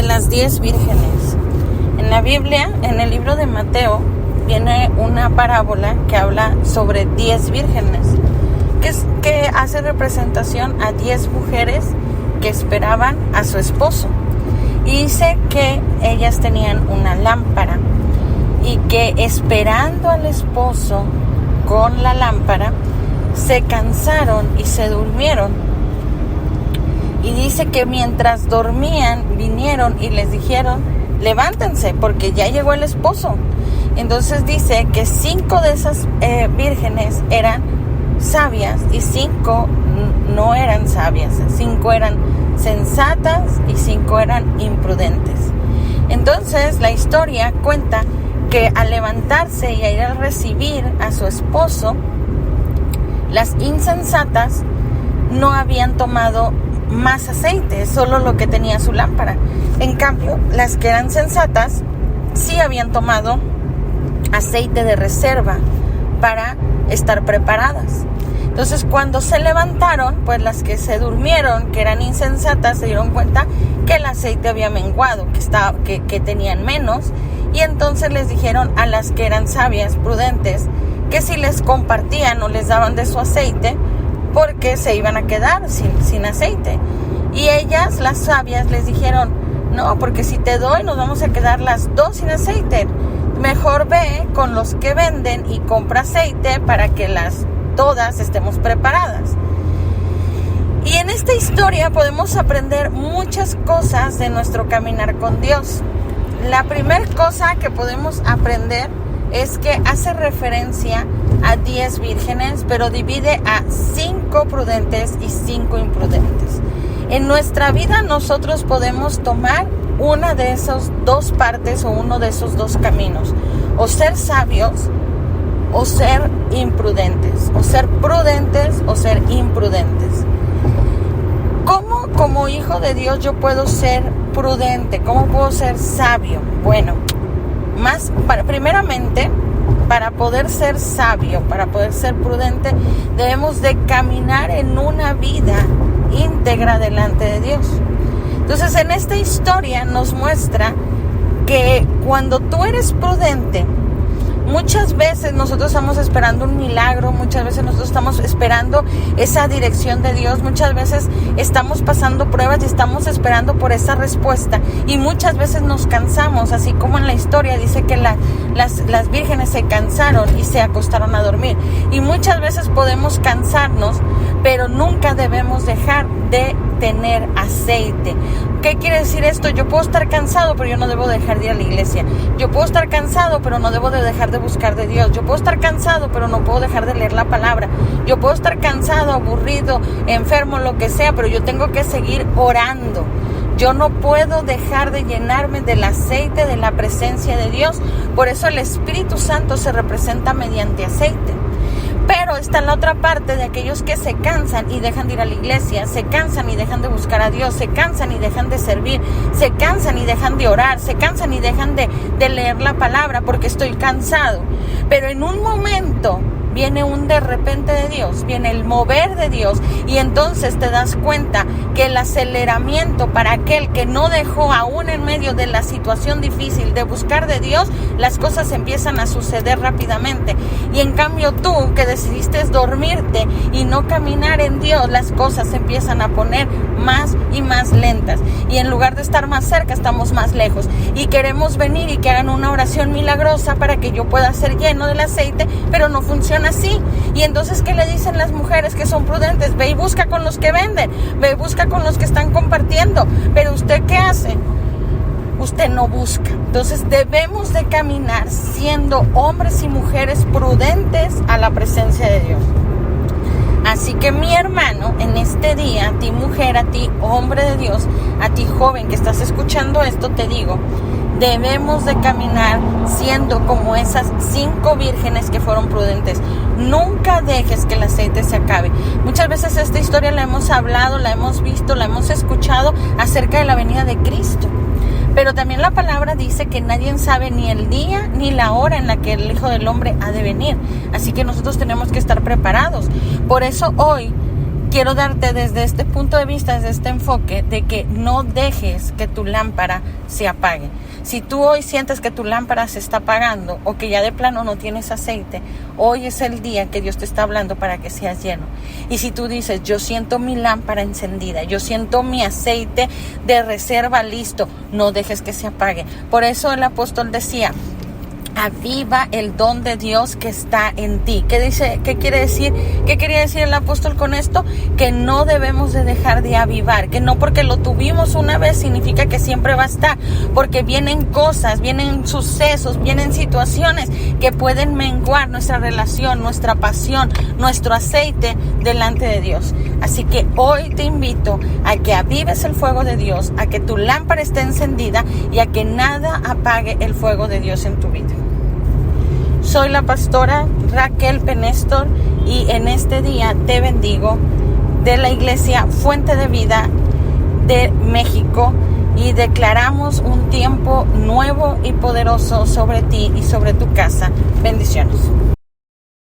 las 10 vírgenes. En la Biblia, en el libro de Mateo, viene una parábola que habla sobre 10 vírgenes, que hace representación a 10 mujeres que esperaban a su esposo. Y dice que ellas tenían una lámpara y que esperando al esposo con la lámpara, se cansaron y se durmieron. Y dice que mientras dormían, vinieron y les dijeron: levántense, porque ya llegó el esposo. Entonces dice que 5 de esas vírgenes eran sabias y 5 no eran sabias. 5 eran sensatas y 5 eran imprudentes. Entonces la historia cuenta que al levantarse y a ir a recibir a su esposo, las insensatas no habían tomado más aceite, solo lo que tenía su lámpara. En cambio, las que eran sensatas sí habían tomado aceite de reserva para estar preparadas. Entonces, cuando se levantaron, pues las que se durmieron, que eran insensatas, se dieron cuenta que el aceite había menguado, que tenían menos, y entonces les dijeron a las que eran sabias, prudentes, que si les compartían o les daban de su aceite, porque se iban a quedar sin aceite. Y ellas, las sabias, les dijeron: no, porque si te doy nos vamos a quedar las 2 sin aceite. Mejor ve con los que venden y compra aceite para que todas estemos preparadas. Y en esta historia podemos aprender muchas cosas de nuestro caminar con Dios. La primera cosa que podemos aprender es que hace referencia a 10 vírgenes, pero divide a 5 prudentes y 5 imprudentes. En nuestra vida nosotros podemos tomar una de esas 2 partes o uno de esos 2 caminos, o ser sabios o ser imprudentes, o ser prudentes o ser imprudentes. ¿Cómo como hijo de Dios yo puedo ser prudente? ¿Cómo puedo ser sabio? Bueno, primeramente, para poder ser sabio, para poder ser prudente, debemos de caminar en una vida íntegra delante de Dios. Entonces, en esta historia nos muestra que cuando tú eres prudente, muchas veces nosotros estamos esperando un milagro, muchas veces nosotros estamos esperando esa dirección de Dios, muchas veces estamos pasando pruebas y estamos esperando por esa respuesta, y muchas veces nos cansamos, así como en la historia dice que las vírgenes se cansaron y se acostaron a dormir. Y muchas veces podemos cansarnos, pero nunca debemos dejar de tener aceite. ¿Qué quiere decir esto? Yo puedo estar cansado, pero yo no debo dejar de ir a la iglesia. Yo puedo estar cansado, pero no debo de dejar de buscar de Dios. Yo puedo estar cansado, pero no puedo dejar de leer la palabra. Yo puedo estar cansado, aburrido, enfermo, lo que sea, pero yo tengo que seguir orando. Yo no puedo dejar de llenarme del aceite de la presencia de Dios. Por eso el Espíritu Santo se representa mediante aceite. Pero está en la otra parte de aquellos que se cansan y dejan de ir a la iglesia, se cansan y dejan de buscar a Dios, se cansan y dejan de servir, se cansan y dejan de orar, se cansan y dejan de leer la palabra porque estoy cansado. Pero en un momento viene un de repente de Dios, viene el mover de Dios, y entonces te das cuenta que el aceleramiento para aquel que no dejó aún en medio de la situación difícil de buscar de Dios, las cosas empiezan a suceder rápidamente. Y en cambio tú que decidiste dormirte y no caminar en Dios, las cosas se empiezan a poner más y más lentas, y en lugar de estar más cerca estamos más lejos, y queremos venir y que hagan una oración milagrosa para que yo pueda ser lleno del aceite, pero no funciona así. Y entonces, ¿qué le dicen las mujeres que son prudentes? Ve y busca con los que venden, ve y busca con los que están compartiendo. Pero ¿usted qué hace? Usted no busca. Entonces debemos de caminar siendo hombres y mujeres prudentes a la presencia de Dios. Así que mi hermano, en este día, a ti mujer, a ti hombre de Dios, a ti joven que estás escuchando esto, te digo, debemos de caminar siendo como esas 5 vírgenes que fueron prudentes. Nunca dejes que el aceite se acabe. Muchas veces esta historia la hemos hablado, la hemos visto, la hemos escuchado acerca de la venida de Cristo. Pero también la palabra dice que nadie sabe ni el día ni la hora en la que el Hijo del Hombre ha de venir. Así que nosotros tenemos que estar preparados. Por eso hoy quiero darte desde este punto de vista, desde este enfoque, de que no dejes que tu lámpara se apague. Si tú hoy sientes que tu lámpara se está apagando o que ya de plano no tienes aceite, hoy es el día que Dios te está hablando para que seas lleno. Y si tú dices, yo siento mi lámpara encendida, yo siento mi aceite de reserva listo, no dejes que se apague. Por eso el apóstol decía, aviva el don de Dios que está en ti. ¿Qué quiere decir? ¿Qué quería decir el apóstol con esto? Que no debemos de dejar de avivar, que no porque lo tuvimos una vez significa que siempre va a estar, porque vienen cosas, vienen sucesos, vienen situaciones que pueden menguar nuestra relación, nuestra pasión, nuestro aceite delante de Dios. Así que hoy te invito a que avives el fuego de Dios, a que tu lámpara esté encendida y a que nada apague el fuego de Dios en tu vida. Soy la pastora Raquel Penestor y en este día te bendigo de la iglesia Fuente de Vida de México y declaramos un tiempo nuevo y poderoso sobre ti y sobre tu casa. Bendiciones.